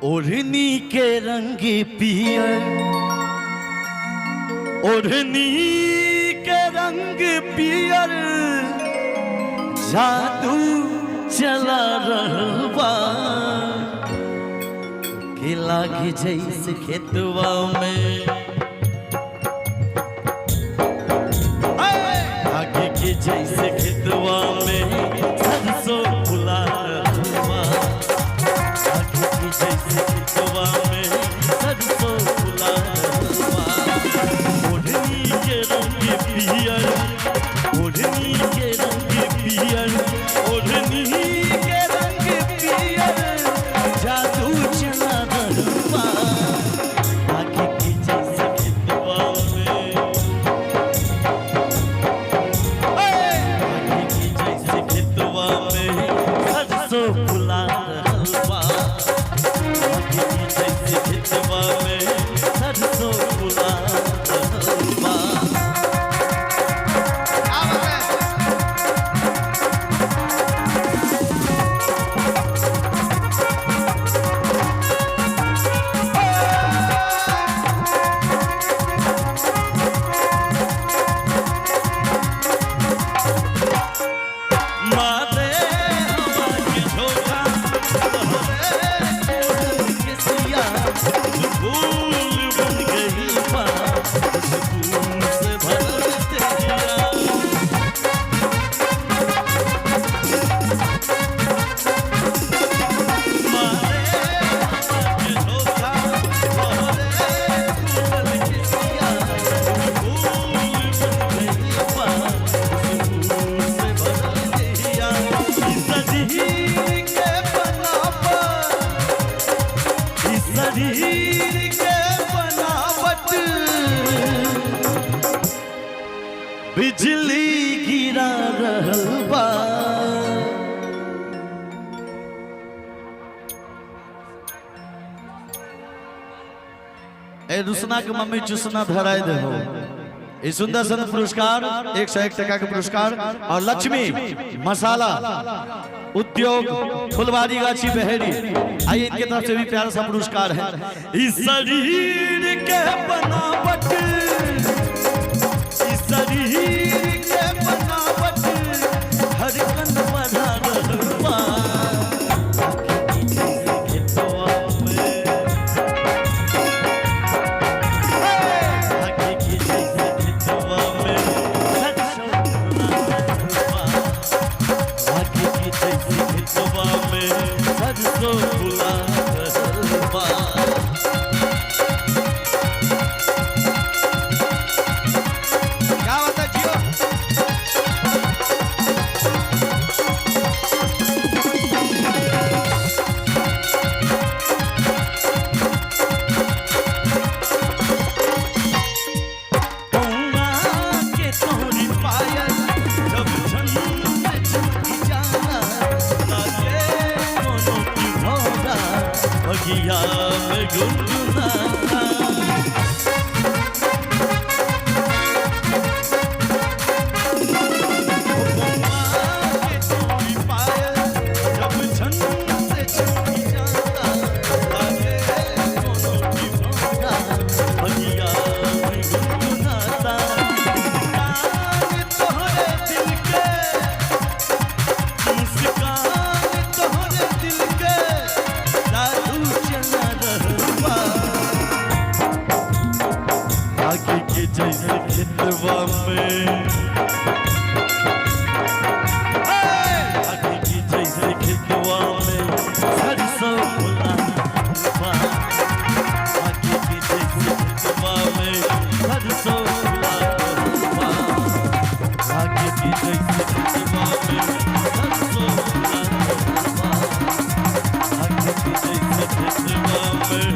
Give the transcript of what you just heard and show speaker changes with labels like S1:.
S1: ओढ़नी के रंग पियर, ओढ़नी के रंग पियर जादू चला रहबा के लागे जैसे खेतवा में आगे के जैसे खेतवा में सरसों फुला रहबा, आगे के जैसे खेतवा में सरसों फुला रहबा। ओढ़नी के रंग पियर, ओढ़नी के रंग पियर, ओढ़नी के रंग पियर जादू चला रहबा आगे के जैसे खेतवा में, आगे के जैसे खेतवा में सरसों फुला रहबा, आगे के जैसे खेतवा में सरसों फुला रहबा। शरीर के बनावट बिजली गिरा रहल बा, ए रुसना के मम्मी चुसना धराए दे हो। इस सुंदर सुंदर पुरस्कार 101 टका के पुरस्कार और लक्ष्मी मसाला उद्योग फुलवारी गाछी बहेरी, आइए इनके तरफ से भी प्यारा सा पुरस्कार है। इस शरीर के बनावट, इस शरीर के बनावट धड़कन बढ़ा रहबा सरसों फुला रहबा। क्या बात है जियो? कौआ के तोरी पायल जब झंडा छूटी जाना लागे बगिया में गुनगुनाना। के तोरी पायल जब झंड से छूटी जाता लागे कोनो की भौरा बगिया में गुनगुनाता। मुस्कान तोहरे दिल के, मुस्कान तोहरे दिल के जादू चला रहबा आगे के जैसे खेतवा में, आगे के जैसे खेतवा में सरसों फुला रहबा, आगे के जैसे खेतवा में सरसों फुला रहबा, आगे के जैसे खेतवा में सरसों फुला रहबा, आगे के जैसे खेतवा में